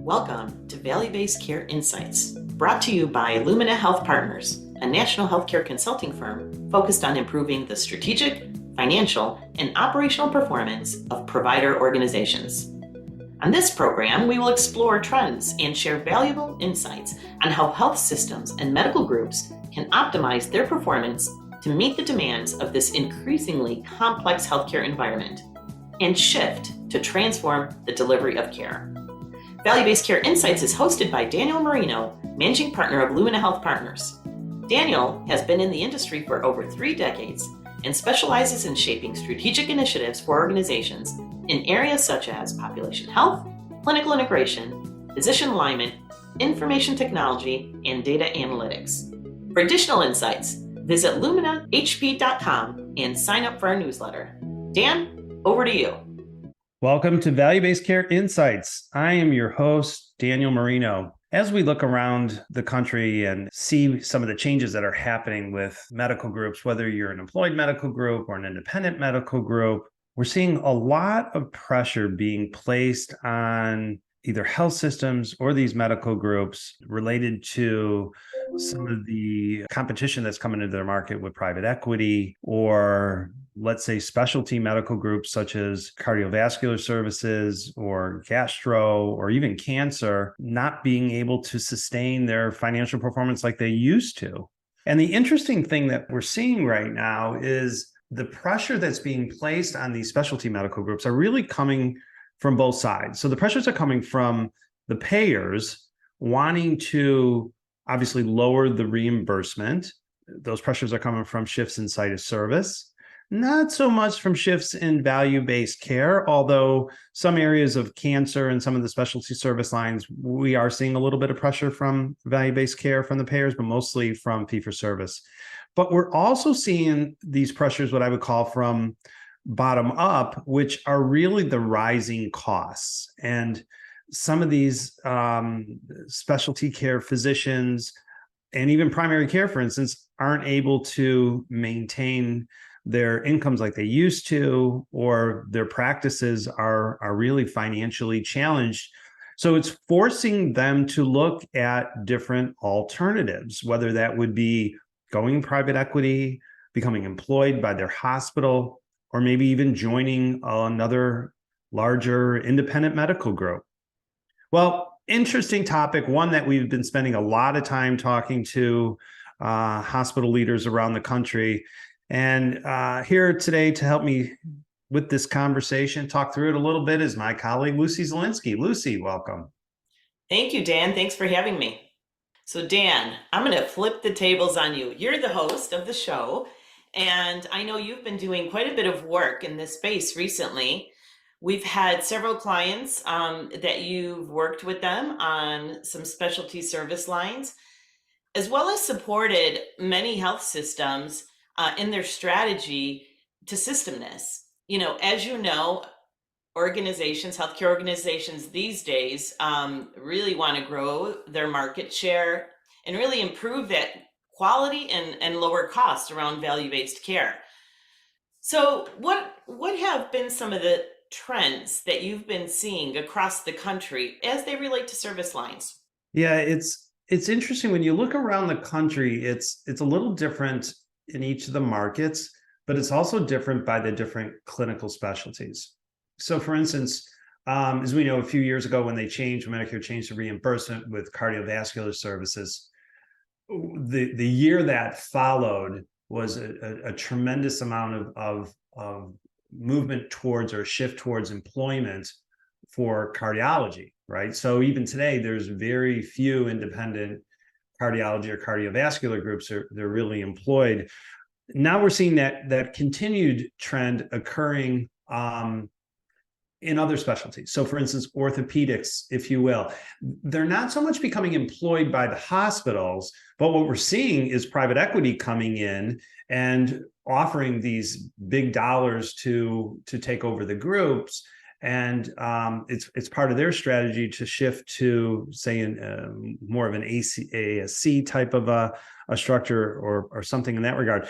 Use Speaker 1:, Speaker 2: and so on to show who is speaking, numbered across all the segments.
Speaker 1: Welcome to Value-Based Care Insights, brought to you by Lumina Health Partners, a national healthcare consulting firm focused on improving the strategic, financial, and operational performance of provider organizations. On this program, we will explore trends and share valuable insights on how health systems and medical groups can optimize their performance to meet the demands of this increasingly complex healthcare environment and shift to transform the delivery of care. Value-Based Care Insights is hosted by Daniel Marino, Managing Partner of Lumina Health Partners. Daniel has been in the industry for over 3 decades and specializes in shaping strategic initiatives for organizations in areas such as population health, clinical integration, physician alignment, information technology, and data analytics. For additional insights, visit luminahp.com and sign up for our newsletter. Dan, over to you.
Speaker 2: Welcome to Value-Based Care Insights. I am your host, Daniel Marino. As we look around the country and see some of the changes that are happening with medical groups, whether you're an employed medical group or an independent medical group, we're seeing a lot of pressure being placed on either health systems or these medical groups related to some of the competition that's coming into their market with private equity, or let's say specialty medical groups such as cardiovascular services or gastro or even cancer not being able to sustain their financial performance like they used to. And the interesting thing that we're seeing right now is the pressure that's being placed on these specialty medical groups are really coming from both sides. So the pressures are coming from the payers wanting to obviously lower the reimbursement. Those pressures are coming from shifts in site of service, not so much from shifts in value-based care, although some areas of cancer and some of the specialty service lines, we are seeing a little bit of pressure from value-based care from the payers, but mostly from fee-for-service. But we're also seeing these pressures, what I would call from bottom up, which are really the rising costs. And some of these specialty care physicians and even primary care, for instance, aren't able to maintain their incomes like they used to, or their practices are really financially challenged. So it's forcing them to look at different alternatives, whether that would be going private equity, becoming employed by their hospital, or maybe even joining another larger independent medical group. Well, interesting topic, one that we've been spending a lot of time talking to hospital leaders around the country. And here today to help me with this conversation, talk through it a little bit, is my colleague, Lucy Zielinski. Lucy, welcome.
Speaker 1: Thank you, Dan. Thanks for having me. So Dan, I'm going to flip the tables on you. You're the host of the show, and I know you've been doing quite a bit of work in this space recently. We've had several clients that you've worked with them on some specialty service lines, as well as supported many health systems in their strategy to systemness. You know, as you know, organizations, healthcare organizations these days really want to grow their market share and really improve that quality and lower costs around value-based care. So what have been some of the trends that you've been seeing across the country as they relate to service lines?
Speaker 2: Yeah, it's interesting when you look around the country, it's a little different in each of the markets, but it's also different by the different clinical specialties. So for instance, as we know, a few years ago when Medicare changed the reimbursement with cardiovascular services, the year that followed was a tremendous amount of movement towards, or shift towards, employment for cardiology, right? So even today, there's very few independent cardiology or cardiovascular groups they're really employed. Now we're seeing that continued trend occurring in other specialties. So for instance, orthopedics, if you will, they're not so much becoming employed by the hospitals, but what we're seeing is private equity coming in and offering these big dollars to take over the groups. And it's part of their strategy to shift to, say, more of an ASC type of a structure or something in that regard.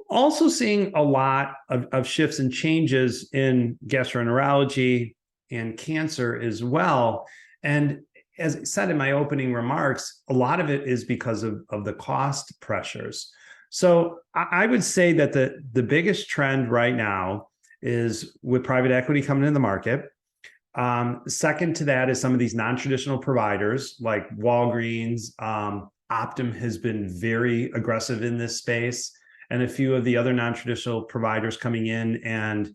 Speaker 2: Also seeing a lot of shifts and changes in gastroenterology and cancer as well. And as I said in my opening remarks, a lot of it is because of the cost pressures. So I would say that the biggest trend right now is with private equity coming into the market. Second to that is some of these non-traditional providers like Walgreens. Optum has been very aggressive in this space, and a few of the other non-traditional providers coming in and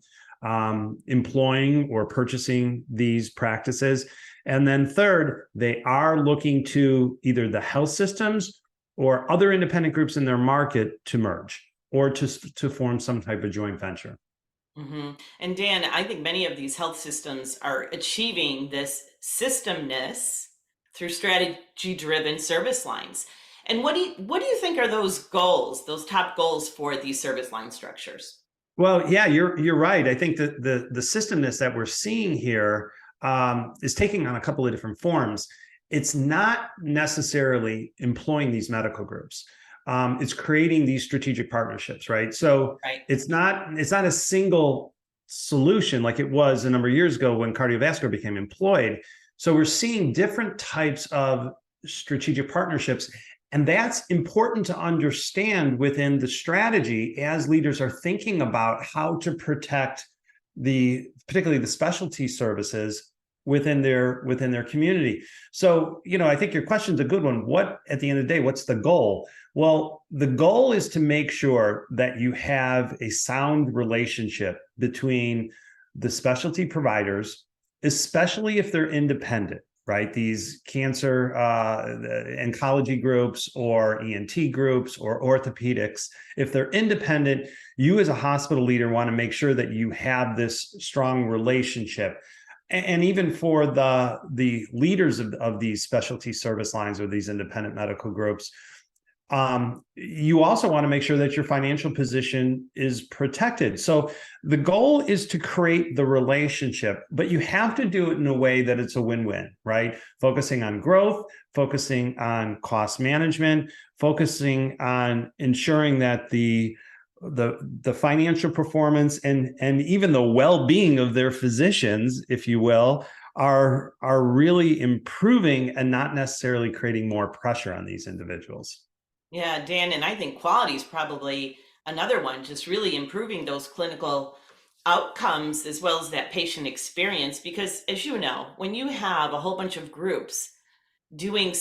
Speaker 2: employing or purchasing these practices. And then third, they are looking to either the health systems or other independent groups in their market to merge or to form some type of joint venture.
Speaker 1: Mm-hmm. And Dan, I think many of these health systems are achieving this systemness through strategy-driven service lines. And what do you think are those goals, those top goals for these service line structures?
Speaker 2: Well, yeah, you're right. I think that the systemness that we're seeing here is taking on a couple of different forms. It's not necessarily employing these medical groups. It's creating these strategic partnerships, right? So
Speaker 1: Right.
Speaker 2: it's not a single solution like it was a number of years ago when cardiovascular became employed. So we're seeing different types of strategic partnerships. And that's important to understand within the strategy as leaders are thinking about how to protect particularly the specialty services within their community. So, I think your question's a good one. What, at the end of the day, what's the goal? Well, the goal is to make sure that you have a sound relationship between the specialty providers, especially if they're independent, right? These cancer, oncology groups or ENT groups or orthopedics, if they're independent, you as a hospital leader want to make sure that you have this strong relationship. And even for the leaders of these specialty service lines or these independent medical groups, you also want to make sure that your financial position is protected. So the goal is to create the relationship, but you have to do it in a way that it's a win-win, right? Focusing on growth, focusing on cost management, focusing on ensuring that the financial performance and even the well-being of their physicians, if you will, are really improving and not necessarily creating more pressure on these individuals.
Speaker 1: Yeah, Dan, and I think quality is probably another one, just really improving those clinical outcomes as well as that patient experience. Because as you know, when you have a whole bunch of groups doing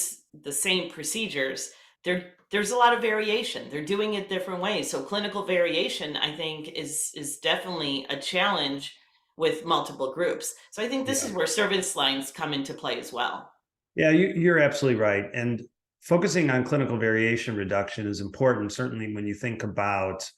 Speaker 1: the same procedures, there's a lot of variation. They're doing it different ways. So clinical variation, I think, is definitely a challenge with multiple groups. So I think this is where service lines come into play as well.
Speaker 2: Yeah, you're absolutely right. And focusing on clinical variation reduction is important, certainly when you think about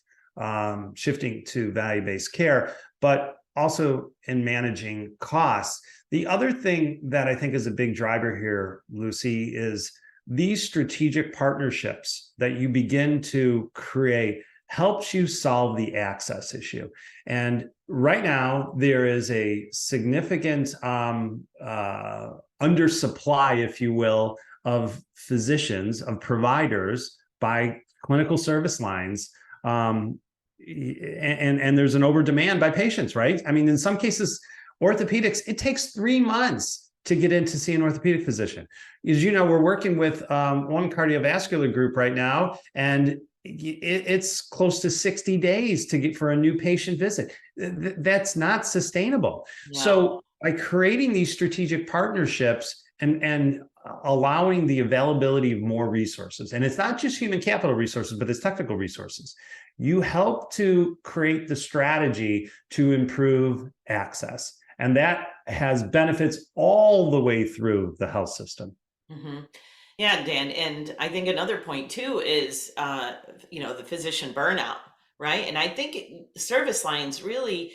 Speaker 2: shifting to value-based care, but also in managing costs. The other thing that I think is a big driver here, Lucy, is these strategic partnerships that you begin to create helps you solve the access issue. And right now, there is a significant undersupply, if you will, of physicians, of providers by clinical service lines. And there's an over demand by patients, right? I mean, in some cases, orthopedics, it takes 3 months to get in to see an orthopedic physician. As you know, we're working with one cardiovascular group right now, and it's close to 60 days to get for a new patient visit. That's not sustainable.
Speaker 1: Yeah.
Speaker 2: So by creating these strategic partnerships and allowing the availability of more resources, and it's not just human capital resources, but it's technical resources, you help to create the strategy to improve access. And that has benefits all the way through the health system.
Speaker 1: Mm-hmm. Yeah, Dan, and I think another point too is, the physician burnout, right? And I think service lines really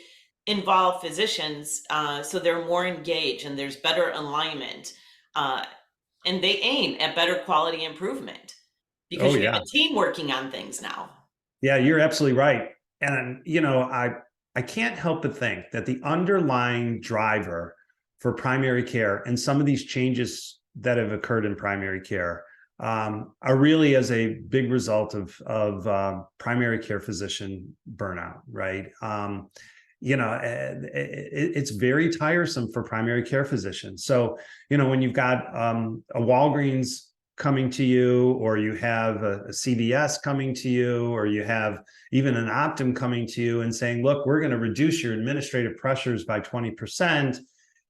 Speaker 1: involve physicians, so they're more engaged and there's better alignment, and they aim at better quality improvement because you have a team working on things now.
Speaker 2: Yeah, you're absolutely right. And, I can't help but think that the underlying driver for primary care and some of these changes that have occurred in primary care are really as a big result of primary care physician burnout, right? it's very tiresome for primary care physicians. So, when you've got a Walgreens coming to you, or you have a CVS coming to you, or you have even an Optum coming to you and saying, look, we're going to reduce your administrative pressures by 20%.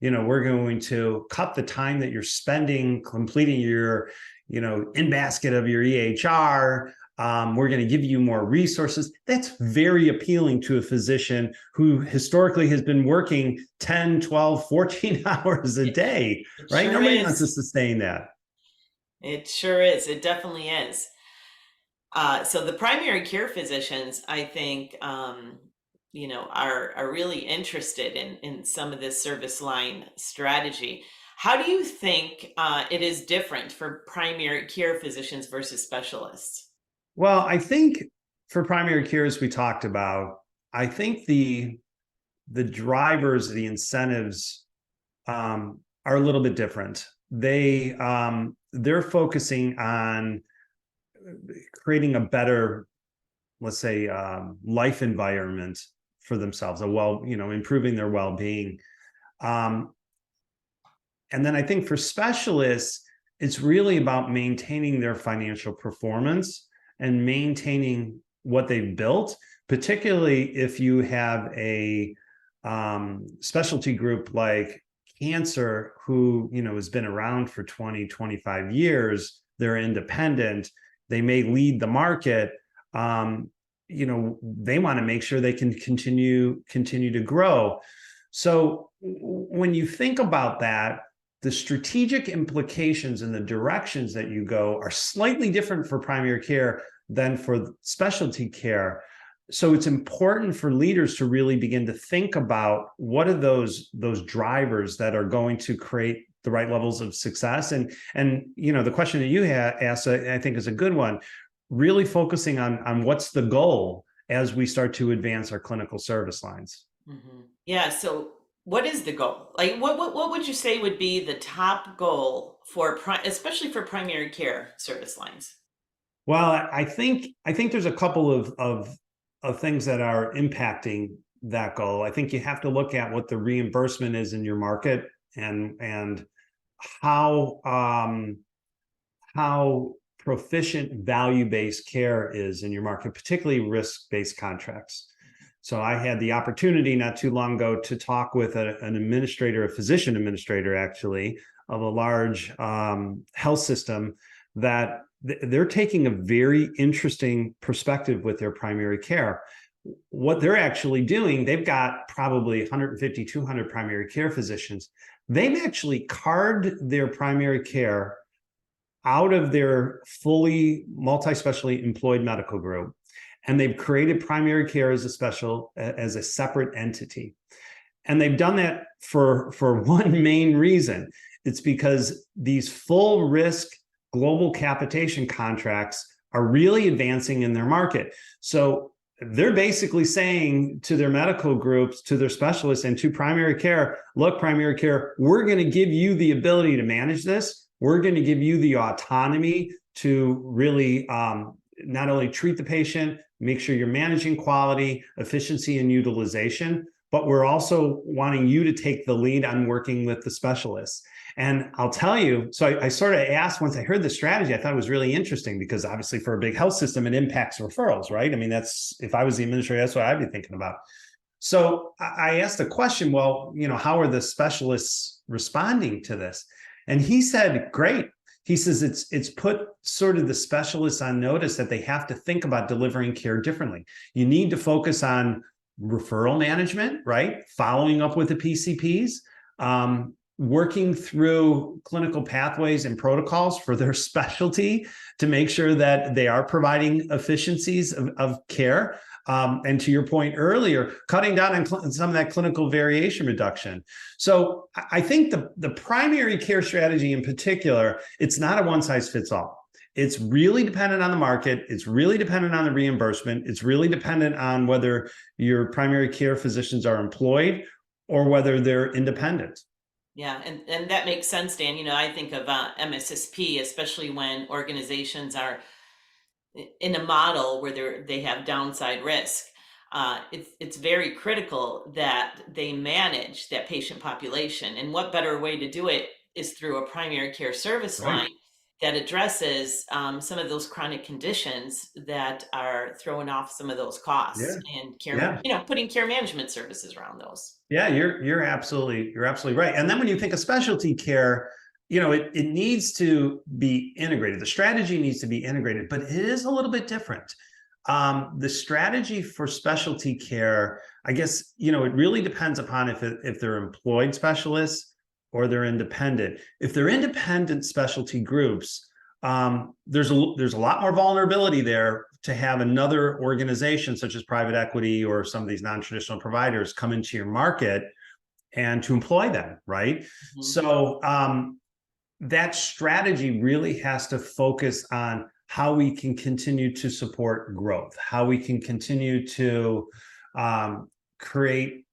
Speaker 2: We're going to cut the time that you're spending completing your, in basket of your EHR. We're going to give you more resources. That's very appealing to a physician who historically has been working 10, 12, 14 hours a day, right?
Speaker 1: Sure
Speaker 2: Nobody
Speaker 1: is.
Speaker 2: wants to sustain that.
Speaker 1: It sure is. It definitely is. So the primary care physicians, I think, are really interested in some of this service line strategy. How do you think it is different for primary care physicians versus specialists?
Speaker 2: Well, I think for primary care, as we talked about, I think the drivers, the incentives are a little bit different. They're focusing on creating a better, let's say, life environment for themselves, improving their well-being. And then I think for specialists, it's really about maintaining their financial performance and maintaining what they've built, particularly if you have a specialty group like cancer, who, has been around for 20, 25 years, they're independent, they may lead the market. They want to make sure they can continue to grow. So when you think about that, the strategic implications and the directions that you go are slightly different for primary care than for specialty care. So it's important for leaders to really begin to think about what are those drivers that are going to create the right levels of success. And the question that you asked, I think, is a good one. Really focusing on what's the goal as we start to advance our clinical service lines.
Speaker 1: Mm-hmm. Yeah. So what is the goal? Like, what would you say would be the top goal for especially for primary care service lines?
Speaker 2: Well, I think there's a couple of things that are impacting that goal. I think you have to look at what the reimbursement is in your market, and how proficient value-based care is in your market, particularly risk-based contracts. So I had the opportunity not too long ago to talk with an administrator, a physician administrator, actually, of a large health system, that they're taking a very interesting perspective with their primary care. What they're actually doing, they've got probably 150, 200 primary care physicians. They've actually carved their primary care out of their fully multi-specialty employed medical group, and they've created primary care as a separate entity. And they've done that for one main reason. It's because these full risk global capitation contracts are really advancing in their market. So they're basically saying to their medical groups, to their specialists, and to primary care, look, primary care, we're going to give you the ability to manage this. We're going to give you the autonomy to really not only treat the patient, make sure you're managing quality, efficiency, and utilization, but we're also wanting you to take the lead on working with the specialists. And I'll tell you, so I sort of asked, once I heard the strategy, I thought it was really interesting, because obviously for a big health system, it impacts referrals, right? I mean, if I was the administrator, that's what I'd be thinking about. So I asked the question, well, how are the specialists responding to this? And he said, great. He says it's put sort of the specialists on notice that they have to think about delivering care differently. You need to focus on referral management, right? Following up with the PCPs, working through clinical pathways and protocols for their specialty to make sure that they are providing efficiencies of care. And to your point earlier, cutting down on some of that clinical variation reduction. So I think the primary care strategy in particular, it's not a one size fits all. It's really dependent on the market. It's really dependent on the reimbursement. It's really dependent on whether your primary care physicians are employed or whether they're independent.
Speaker 1: Yeah, and that makes sense, Dan. I think of MSSP, especially when organizations are in a model where they have downside risk. it's very critical that they manage that patient population. And what better way to do it is through a primary care service
Speaker 2: Right.
Speaker 1: line that addresses some of those chronic conditions that are throwing off some of those costs
Speaker 2: Yeah.
Speaker 1: and care,
Speaker 2: Yeah.
Speaker 1: putting care management services around those.
Speaker 2: Yeah, you're absolutely right. And then when you think of specialty care, it needs to be integrated. The strategy needs to be integrated, but it is a little bit different. The strategy for specialty care, I guess, it really depends upon if they're employed specialists or they're independent. If they're independent specialty groups, there's a lot more vulnerability there to have another organization such as private equity or some of these non-traditional providers come into your market and to employ them, right?
Speaker 1: Mhm.
Speaker 2: So that strategy really has to focus on how we can continue to support growth, how we can continue to create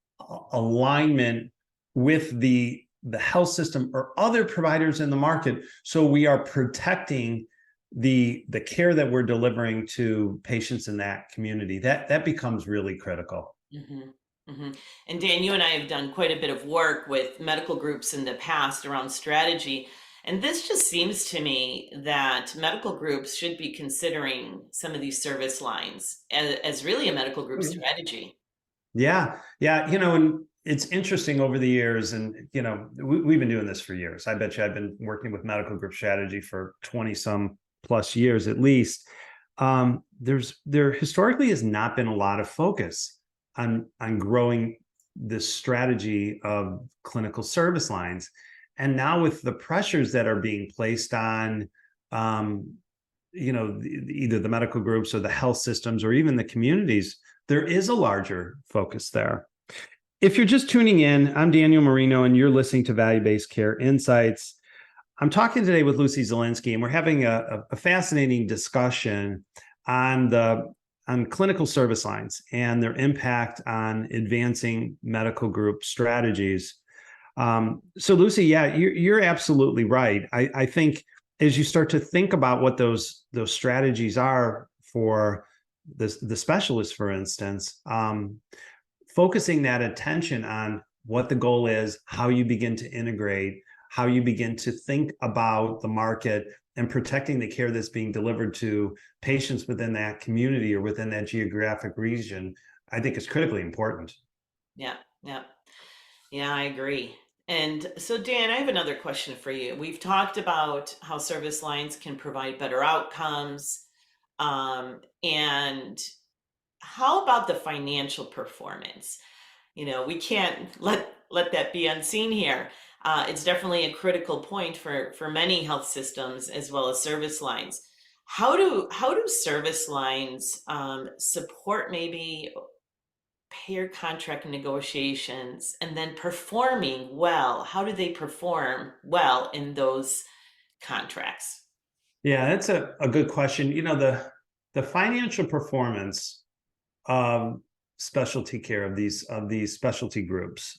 Speaker 2: alignment with the health system or other providers in the market, so we are protecting the care that we're delivering to patients in that community. That becomes really critical.
Speaker 1: Mhm, mhm. And Dan, you and I have done quite a bit of work with medical groups in the past around strategy. And this just seems to me that medical groups should be considering some of these service lines as really a medical group strategy.
Speaker 2: Yeah, and it's interesting over the years, and we've been doing this for years. I bet you I've been working with medical group strategy for 20 some plus years at least. There historically has not been a lot of focus on growing this strategy of clinical service lines. And now with the pressures that are being placed on either the medical groups or the health systems or even the communities, there is a larger focus there. If you're just tuning in, I'm Daniel Marino, and you're listening to Value-Based Care Insights. I'm talking today with Lucy Zielinski, and we're having a fascinating discussion on clinical service lines and their impact on advancing medical group strategies. So, Lucy, yeah, you're absolutely right. I think as you start to think about what those strategies are for the specialists, for instance, focusing that attention on what the goal is, how you begin to integrate, how you begin to think about the market and protecting the care that's being delivered to patients within that community or within that geographic region, I think is critically important.
Speaker 1: Yeah, yeah, yeah, I agree. And so, Dan, I have another question for you. We've talked about how service lines can provide better outcomes. And how about the financial performance? We can't let that be unseen here. It's definitely a critical point for many health systems as well as service lines. How do service lines support maybe payer contract negotiations and then performing well? How do they perform well in those contracts?
Speaker 2: Yeah, that's a good question. The financial performance of specialty care of these specialty groups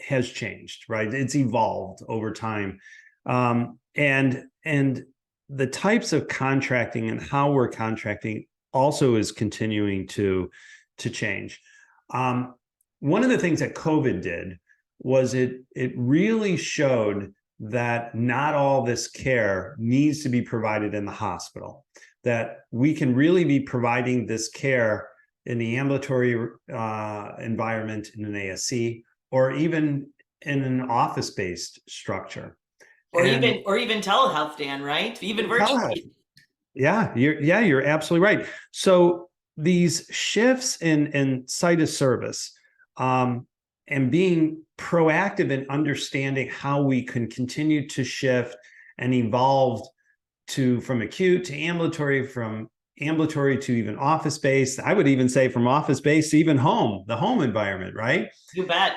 Speaker 2: has changed, right? It's evolved over time, and the types of contracting and how we're contracting also is continuing to change. One of the things that COVID did was it really showed that not all this care needs to be provided in the hospital, that we can really be providing this care in the ambulatory environment in an ASC or even in an office-based structure.
Speaker 1: Or
Speaker 2: And
Speaker 1: even telehealth, Dan, right? Even
Speaker 2: telehealth,
Speaker 1: virtually.
Speaker 2: you're absolutely right. So these shifts in site of service, and being proactive in understanding how we can continue to shift and evolve from acute to ambulatory, from ambulatory to even office based. I would even say from office based to even the home environment, right?
Speaker 1: You bet.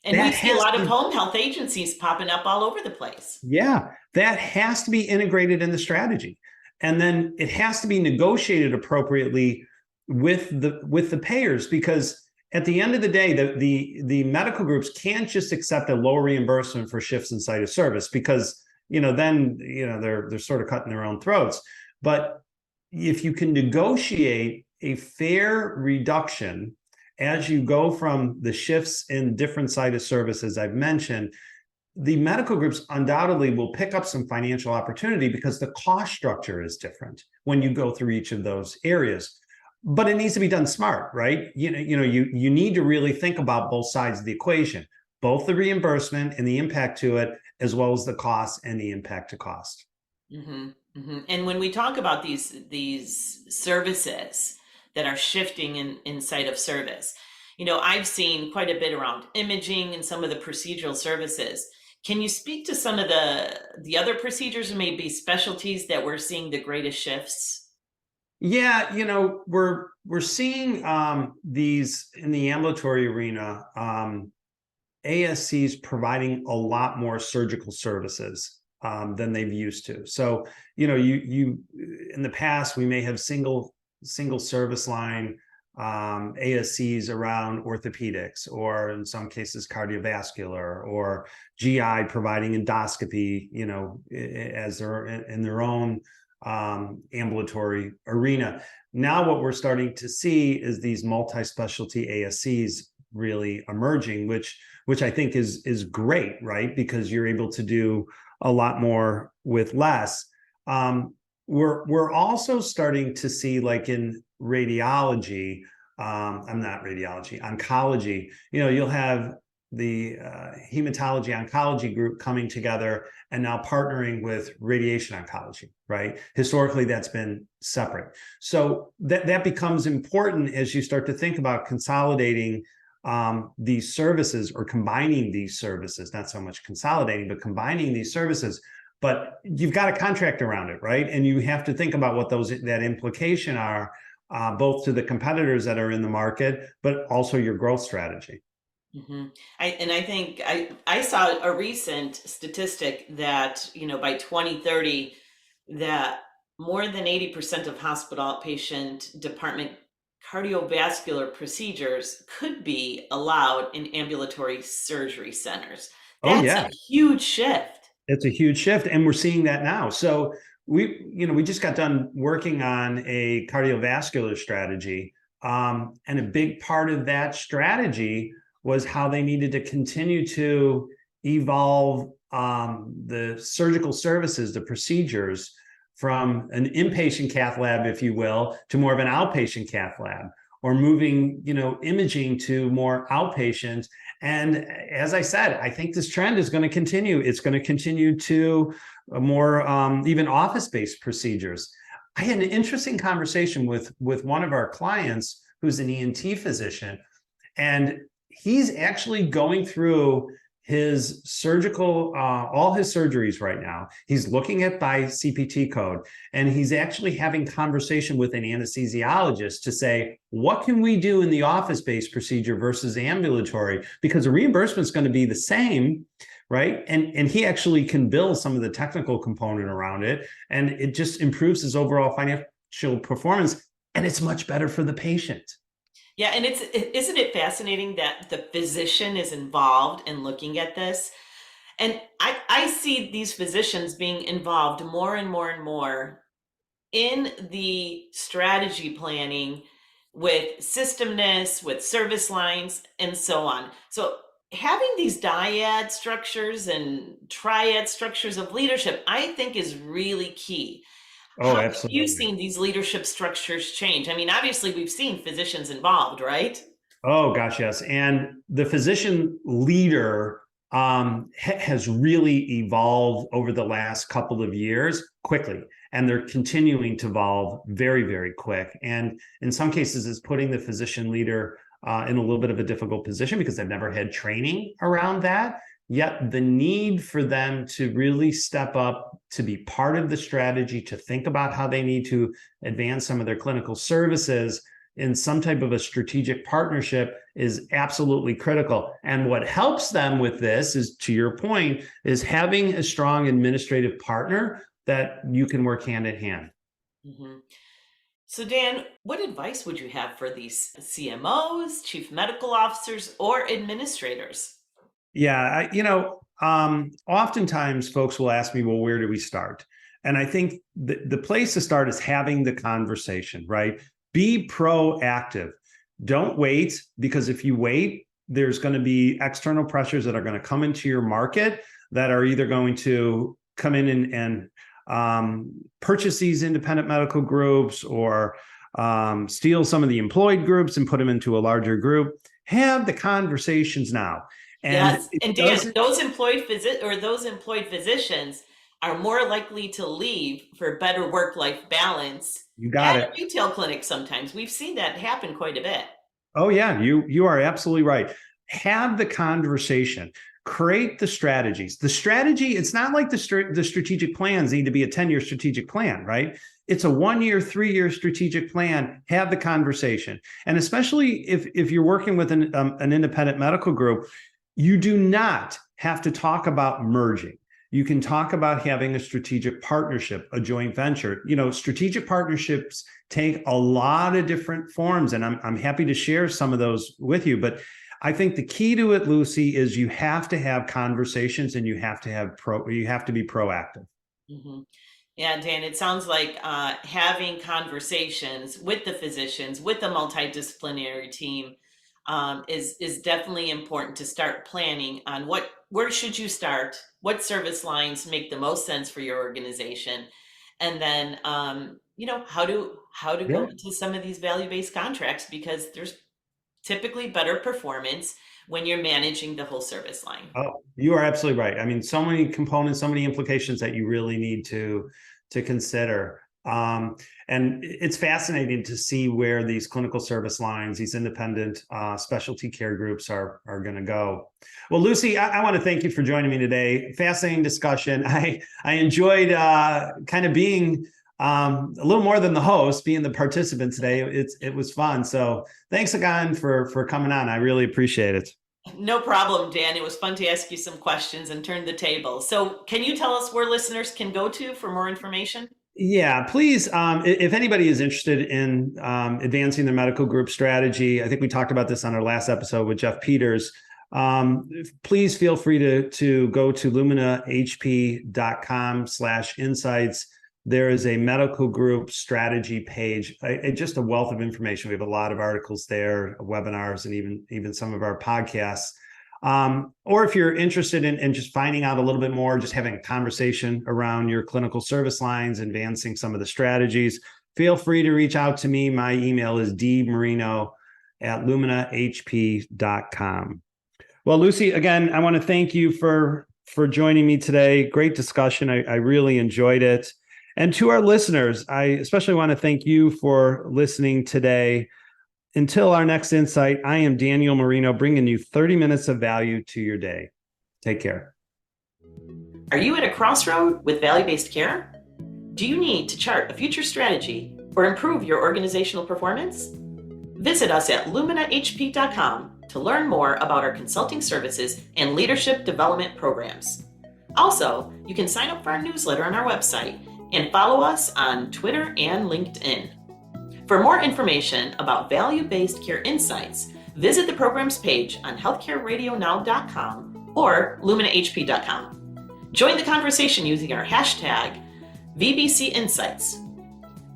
Speaker 1: And we
Speaker 2: That
Speaker 1: see a
Speaker 2: has
Speaker 1: lot of
Speaker 2: to,
Speaker 1: home health agencies popping up all over the place.
Speaker 2: yeah, that has to be integrated in the strategy. And then it has to be negotiated appropriately with the payers, because at the end of the day, the medical groups can't just accept a low reimbursement for shifts in site of service, because then they're sort of cutting their own throats. But if you can negotiate a fair reduction as you go from the shifts in different site of services I've mentioned. The medical groups undoubtedly will pick up some financial opportunity because the cost structure is different when you go through each of those areas. But it needs to be done smart, right? You need to really think about both sides of the equation, both the reimbursement and the impact to it, as well as the cost and the impact to cost.
Speaker 1: Mm-hmm, mm-hmm. And when we talk about these services that are shifting in site of service, I've seen quite a bit around imaging and some of the procedural services. Can you speak to some of the other procedures or maybe specialties that we're seeing the greatest shifts?
Speaker 2: Yeah, we're seeing these in the ambulatory arena, ASCs providing a lot more surgical services than they've used to. So, you in the past we may have single service line ASCs around orthopedics, or in some cases cardiovascular, or GI providing endoscopy, as they're in their own ambulatory arena. Now what we're starting to see is these multi-specialty ASCs really emerging, which I think is great, right? Because you're able to do a lot more with less. We're also starting to see, like in radiology, I'm not radiology, oncology, you'll have the hematology oncology group coming together and now partnering with radiation oncology, right? Historically, that's been separate. So that becomes important as you start to think about consolidating these services, or combining these services, not so much consolidating, but combining these services. But you've got a contract around it, right? And you have to think about what that implication are, both to the competitors that are in the market, but also your growth strategy.
Speaker 1: Mm-hmm. I think I saw a recent statistic that, by 2030, that more than 80% of hospital outpatient department cardiovascular procedures could be allowed in ambulatory surgery centers.
Speaker 2: Oh
Speaker 1: That's a
Speaker 2: yeah,
Speaker 1: huge shift.
Speaker 2: it's a huge shift, and we're seeing that now. So we just got done working on a cardiovascular strategy, and a big part of that strategy was how they needed to continue to evolve the surgical services, the procedures, from an inpatient cath lab, if you will, to more of an outpatient cath lab, or moving, imaging to more outpatient. And as I said, I think this trend is going to continue. It's going to continue to more even office-based procedures. I had an interesting conversation with one of our clients who's an ENT physician, and he's actually going through his surgical, all his surgeries right now. He's looking at by CPT code, and he's actually having conversation with an anesthesiologist to say, what can we do in the office-based procedure versus ambulatory? Because the reimbursement is going to be the same, right? And he actually can bill some of the technical component around it, and it just improves his overall financial performance, and it's much better for the patient.
Speaker 1: Yeah, and isn't it fascinating that the physician is involved in looking at this? And I see these physicians being involved more and more and more in the strategy planning with systemness, with service lines, and so on. So having these dyad structures and triad structures of leadership, I think, is really key.
Speaker 2: Oh,
Speaker 1: How have you
Speaker 2: absolutely.
Speaker 1: seen these leadership structures change? I mean, obviously, we've seen physicians involved, right?
Speaker 2: Oh gosh, yes. And the physician leader has really evolved over the last couple of years quickly, and they're continuing to evolve very, very quick. And in some cases, it's putting the physician leader in a little bit of a difficult position because they've never had training around that. Yet the need for them to really step up, to be part of the strategy, to think about how they need to advance some of their clinical services in some type of a strategic partnership is absolutely critical. And what helps them with this is, to your point, is having a strong administrative partner that you can work hand in hand.
Speaker 1: Mhm. So, Dan, what advice would you have for these CMOs, chief medical officers, or administrators?
Speaker 2: Yeah, oftentimes folks will ask me, well, where do we start? And I think the place to start is having the conversation, right? Be proactive. Don't wait, because if you wait, there's going to be external pressures that are going to come into your market that are either going to come in and purchase these independent medical groups, or steal some of the employed groups and put them into a larger group. Have the conversations now. And
Speaker 1: yes, and Dan, those employed physicians are more likely to leave for better work-life balance
Speaker 2: you got
Speaker 1: at
Speaker 2: it.
Speaker 1: a retail clinic. Sometimes we've seen that happen quite a bit.
Speaker 2: Oh yeah, you are absolutely right. Have the conversation. Create the strategies. The strategy, it's not like the strategic plans need to be a 10-year strategic plan, right? It's a 1-year, 3-year strategic plan. Have the conversation. And especially if you're working with an independent medical group, you do not have to talk about merging. You can talk about having a strategic partnership, a joint venture. Strategic partnerships take a lot of different forms, and I'm happy to share some of those with you. But I think the key to it, Lucy, is you have to have conversations, and you have to be proactive.
Speaker 1: Mm-hmm. Yeah, Dan, it sounds like having conversations with the physicians, with the multidisciplinary team, is definitely important to start planning on where should you start, what service lines make the most sense for your organization, and then how to go into some of these value-based contracts, because there's typically better performance when you're managing the whole service line.
Speaker 2: Oh, you are absolutely right. I mean, so many components, so many implications that you really need to consider. And it's fascinating to see where these clinical service lines, these independent specialty care groups are going to go. Well, Lucy, I want to thank you for joining me today. Fascinating discussion. I enjoyed kind of being a little more than the host, being the participant today. It was fun. So thanks again for coming on. I really appreciate it.
Speaker 1: No problem, Dan. It was fun to ask you some questions and turn the table. So can you tell us where listeners can go to for more information?
Speaker 2: Yeah, please. If anybody is interested in advancing their medical group strategy, I think we talked about this on our last episode with Jeff Peters. Please feel free to go to luminahp.com/insights. There is a medical group strategy page, just a wealth of information. We have a lot of articles there, webinars, and even some of our podcasts. Or if you're interested in just finding out a little bit more, just having a conversation around your clinical service lines, advancing some of the strategies, feel free to reach out to me. My email is dmarino@luminahp.com. Well, Lucy, again, I want to thank you for joining me today. Great discussion. I really enjoyed it. And to our listeners, I especially want to thank you for listening today. Until our next insight, I am Daniel Marino, bringing you 30 minutes of value to your day. Take care.
Speaker 1: Are you at a crossroad with value-based care? Do you need to chart a future strategy or improve your organizational performance? Visit us at luminahp.com to learn more about our consulting services and leadership development programs. Also, you can sign up for our newsletter on our website and follow us on Twitter and LinkedIn. For more information about value-based care insights, visit the programs page on healthcareradionow.com or luminahp.com. Join the conversation using our hashtag VBC Insights.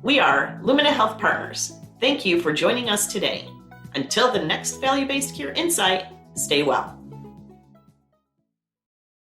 Speaker 1: We are Lumina Health Partners. Thank you for joining us today. Until the next value-based care insight, stay well.